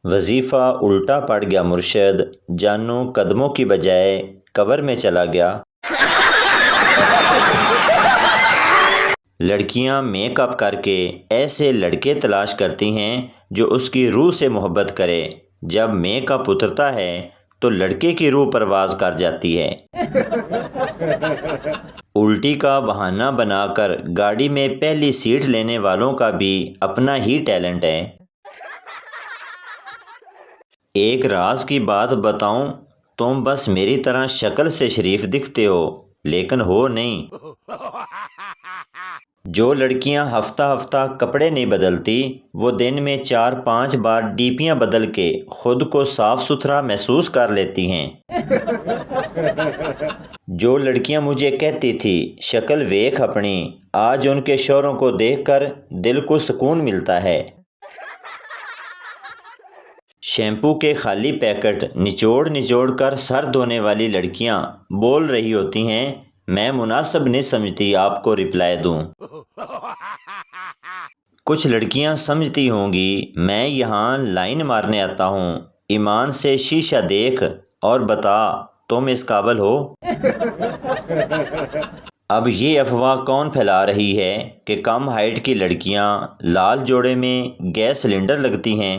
وظیفہ الٹا پڑ گیا مرشد، جانو قدموں کی بجائے قبر میں چلا گیا۔ لڑکیاں میک اپ کر کے ایسے لڑکے تلاش کرتی ہیں جو اس کی روح سے محبت کرے، جب میک اپ اترتا ہے تو لڑکے کی روح پرواز کر جاتی ہے۔ الٹی کا بہانہ بنا کر گاڑی میں پہلی سیٹ لینے والوں کا بھی اپنا ہی ٹیلنٹ ہے۔ ایک راز کی بات بتاؤں، تم بس میری طرح شکل سے شریف دکھتے ہو لیکن ہو نہیں۔ جو لڑکیاں ہفتہ ہفتہ کپڑے نہیں بدلتی، وہ دن میں 4-5 بار ڈیپیاں بدل کے خود کو صاف ستھرا محسوس کر لیتی ہیں۔ جو لڑکیاں مجھے کہتی تھی شکل ویکھ اپنی، آج ان کے شوہروں کو دیکھ کر دل کو سکون ملتا ہے۔ شیمپو کے خالی پیکٹ نچوڑ نچوڑ کر سر دھونے والی لڑکیاں بول رہی ہوتی ہیں، میں مناسب نہیں سمجھتی آپ کو رپلائی دوں۔ کچھ لڑکیاں سمجھتی ہوں گی میں یہاں لائن مارنے آتا ہوں، ایمان سے شیشہ دیکھ اور بتا تم اس قابل ہو۔ اب یہ افواہ کون پھیلا رہی ہے کہ کم ہائٹ کی لڑکیاں لال جوڑے میں گیس سلنڈر لگتی ہیں؟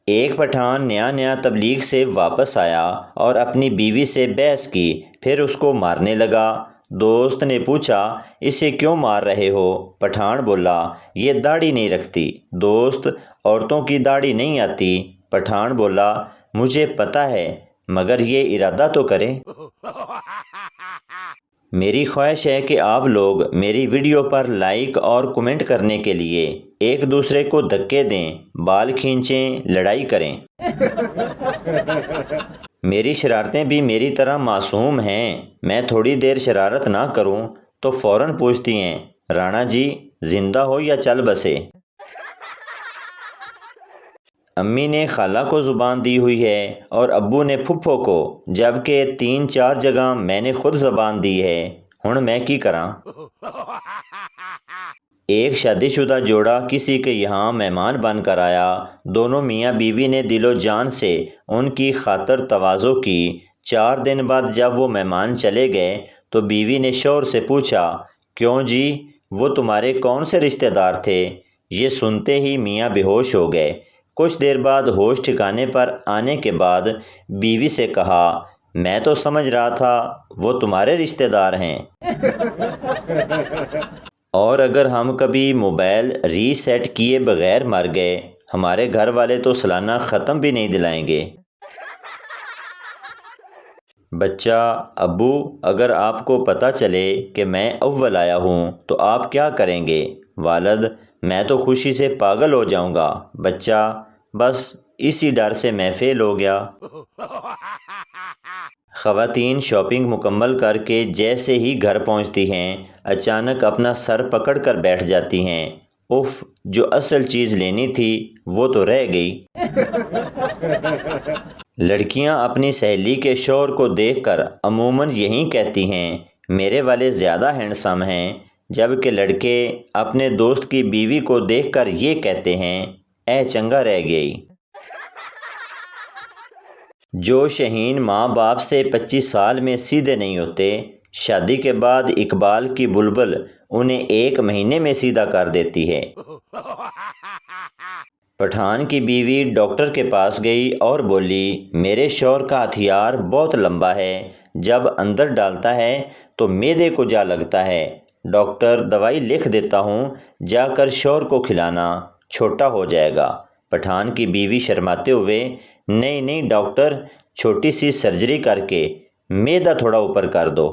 ایک پٹھان نیا تبلیغ سے واپس آیا اور اپنی بیوی سے بحث کی، پھر اس کو مارنے لگا۔ دوست نے پوچھا اسے کیوں مار رہے ہو؟ پٹھان بولا یہ داڑھی نہیں رکھتی۔ دوست عورتوں کی داڑھی نہیں آتی۔ پٹھان بولا مجھے پتہ ہے مگر یہ ارادہ تو کرے۔ میری خواہش ہے کہ آپ لوگ میری ویڈیو پر لائک اور کمنٹ کرنے کے لیے ایک دوسرے کو دھکے دیں، بال کھینچیں، لڑائی کریں۔ میری شرارتیں بھی میری طرح معصوم ہیں، میں تھوڑی دیر شرارت نہ کروں تو فوراً پوچھتی ہیں رانا جی زندہ ہو یا چل بسے؟ امی نے خالہ کو زبان دی ہوئی ہے اور ابو نے پھپھو کو، جبکہ 3-4 جگہ میں نے خود زبان دی ہے، ہن میں کی کراں؟ ایک شادی شدہ جوڑا کسی کے یہاں مہمان بن کر آیا، دونوں میاں بیوی نے دل و جان سے ان کی خاطر تواضع کی۔ 4 دن بعد جب وہ مہمان چلے گئے تو بیوی نے شوہر سے پوچھا کیوں جی وہ تمہارے کون سے رشتہ دار تھے؟ یہ سنتے ہی میاں بے ہوش ہو گئے۔ کچھ دیر بعد ہوش ٹھکانے پر آنے کے بعد بیوی سے کہا میں تو سمجھ رہا تھا وہ تمہارے رشتہ دار ہیں۔ اور اگر ہم کبھی موبائل ری سیٹ کیے بغیر مر گئے، ہمارے گھر والے تو سالانہ ختم بھی نہیں دلائیں گے۔ بچہ ابو اگر آپ کو پتہ چلے کہ میں اول آیا ہوں تو آپ کیا کریں گے؟ والد میں تو خوشی سے پاگل ہو جاؤں گا۔ بچہ بس اسی ڈر سے میں فیل ہو گیا۔ خواتین شاپنگ مکمل کر کے جیسے ہی گھر پہنچتی ہیں اچانک اپنا سر پکڑ کر بیٹھ جاتی ہیں، اف جو اصل چیز لینی تھی وہ تو رہ گئی۔ لڑکیاں اپنی سہیلی کے شوہر کو دیکھ کر عموماً یہی کہتی ہیں میرے والے زیادہ ہینڈسم ہیں، جبکہ لڑکے اپنے دوست کی بیوی کو دیکھ کر یہ کہتے ہیں اے چنگا رہ گئی۔ جو شہین ماں باپ سے 25 سال میں سیدھے نہیں ہوتے، شادی کے بعد اقبال کی بلبل انہیں 1 مہینے میں سیدھا کر دیتی ہے۔ پٹھان کی بیوی ڈاکٹر کے پاس گئی اور بولی میرے شوہر کا ہتھیار بہت لمبا ہے، جب اندر ڈالتا ہے تو معدے کو جا لگتا ہے۔ ڈاکٹر دوائی لکھ دیتا ہوں، جا کر شوہر کو کھلانا، چھوٹا ہو جائے گا۔ پٹھان کی بیوی شرماتے ہوئے نہیں ڈاکٹر چھوٹی سی سرجری کر کے معدہ تھوڑا اوپر کر دو۔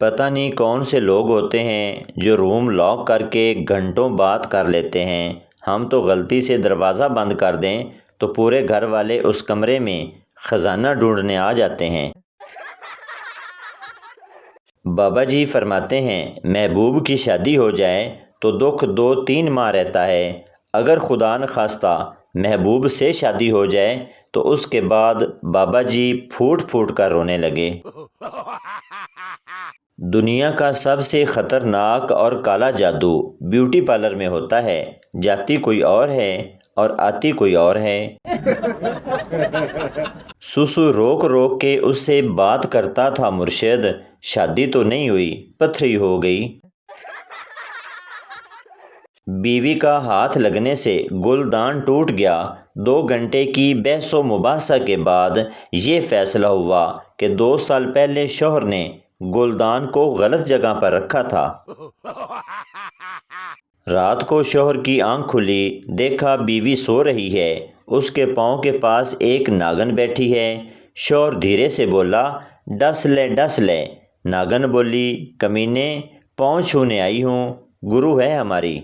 پتہ نہیں کون سے لوگ ہوتے ہیں جو روم لاک کر کے گھنٹوں بات کر لیتے ہیں، ہم تو غلطی سے دروازہ بند کر دیں تو پورے گھر والے اس کمرے میں خزانہ ڈھونڈنے آ جاتے ہیں۔ بابا جی فرماتے ہیں محبوب کی شادی ہو جائے تو دکھ 2-3 ماہ رہتا ہے، اگر خدا نخواستہ محبوب سے شادی ہو جائے تو اس کے بعد بابا جی پھوٹ کر رونے لگے۔ دنیا کا سب سے خطرناک اور کالا جادو بیوٹی پارلر میں ہوتا ہے۔ جاتی کوئی اور ہے اور آتی کوئی اور ہے۔ سوسو روک روک کے اس سے بات کرتا تھا مرشد، شادی تو نہیں ہوئی، پتھری ہو گئی۔ بیوی کا ہاتھ لگنے سے گلدان ٹوٹ گیا۔ 2 گھنٹے کی بحث و مباحثہ کے بعد یہ فیصلہ ہوا کہ 2 سال پہلے شوہر نے گلدان کو غلط جگہ پر رکھا تھا۔ رات کو شوہر کی آنکھ کھلی، دیکھا بیوی سو رہی ہے، اس کے پاؤں کے پاس ایک ناگن بیٹھی ہے۔ شوہر دھیرے سے بولا، ڈس لے ڈس لے۔ ناگن بولی، کمینے، پاؤں چھونے آئی ہوں، گرو ہے ہماری۔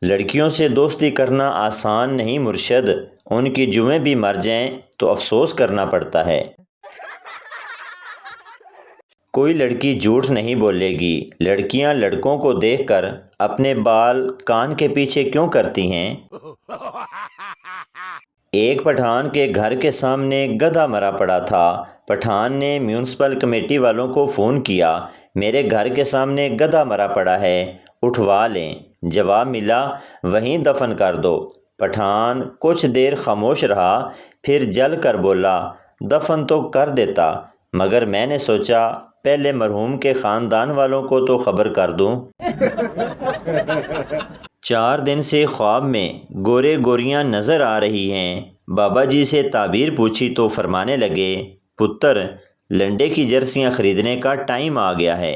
لڑکیوں سے دوستی کرنا آسان نہیں مرشد، ان کی جوئیں بھی مر جائیں تو افسوس کرنا پڑتا ہے۔ کوئی لڑکی جھوٹ نہیں بولے گی۔ لڑکیاں لڑکوں کو دیکھ کر اپنے بال کان کے پیچھے کیوں کرتی ہیں؟ ایک پٹھان کے گھر کے سامنے گدھا مرا پڑا تھا۔ پٹھان نے میونسپل کمیٹی والوں کو فون کیا، میرے گھر کے سامنے گدھا مرا پڑا ہے، اٹھوا لیں۔ جواب ملا، وہیں دفن کر دو۔ پٹھان کچھ دیر خاموش رہا، پھر جل کر بولا، دفن تو کر دیتا، مگر میں نے سوچا پہلے مرحوم کے خاندان والوں کو تو خبر کر دوں۔ 4 دن سے خواب میں گورے گوریاں نظر آ رہی ہیں۔ بابا جی سے تعبیر پوچھی تو فرمانے لگے، پتر، لنڈے کی جرسیاں خریدنے کا ٹائم آ گیا ہے۔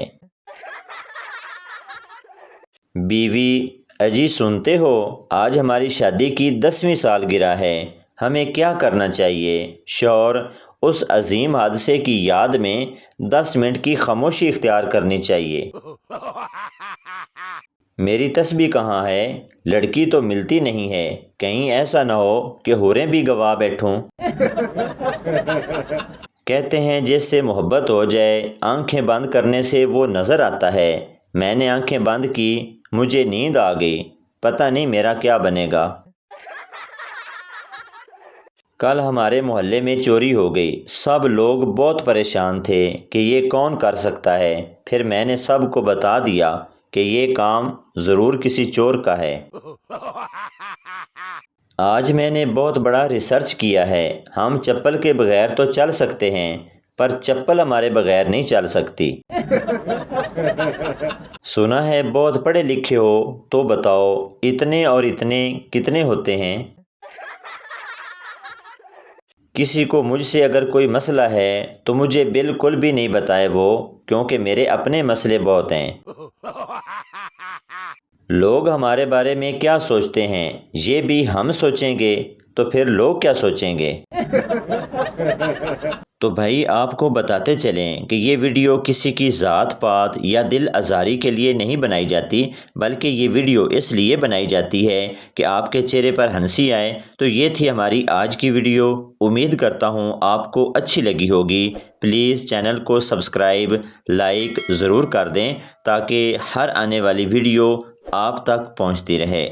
بیوی، اجی سنتے ہو، آج ہماری شادی کی 10ویں سالگرہ ہے، ہمیں کیا کرنا چاہیے؟ شوہر، اس عظیم حادثے کی یاد میں 10 منٹ کی خاموشی اختیار کرنی چاہیے۔ میری تسبیح کہاں ہے؟ لڑکی تو ملتی نہیں ہے، کہیں ایسا نہ ہو کہ حوریں بھی گوا بیٹھوں۔ کہتے ہیں جس سے محبت ہو جائے، آنکھیں بند کرنے سے وہ نظر آتا ہے۔ میں نے آنکھیں بند کی، مجھے نیند آ گئی، پتہ نہیں میرا کیا بنے گا۔ کل ہمارے محلے میں چوری ہو گئی، سب لوگ بہت پریشان تھے کہ یہ کون کر سکتا ہے۔ پھر میں نے سب کو بتا دیا کہ یہ کام ضرور کسی چور کا ہے۔ آج میں نے بہت بڑا ریسرچ کیا ہے، ہم چپل کے بغیر تو چل سکتے ہیں، پر چپل ہمارے بغیر نہیں چل سکتی۔ سنا ہے بہت پڑھے لکھے ہو، تو بتاؤ اتنے اور اتنے کتنے ہوتے ہیں؟ کسی کو مجھ سے اگر کوئی مسئلہ ہے تو مجھے بالکل بھی نہیں بتائے وہ، کیونکہ میرے اپنے مسئلے بہت ہیں۔ لوگ ہمارے بارے میں کیا سوچتے ہیں، یہ بھی ہم سوچیں گے تو پھر لوگ کیا سوچیں گے؟ تو بھائی آپ کو بتاتے چلیں کہ یہ ویڈیو کسی کی ذات پات یا دل آزاری کے لیے نہیں بنائی جاتی، بلکہ یہ ویڈیو اس لیے بنائی جاتی ہے کہ آپ کے چہرے پر ہنسی آئے۔ تو یہ تھی ہماری آج کی ویڈیو، امید کرتا ہوں آپ کو اچھی لگی ہوگی۔ پلیز چینل کو سبسکرائب، لائک ضرور کر دیں تاکہ ہر آنے والی ویڈیو آپ تک پہنچتی رہے۔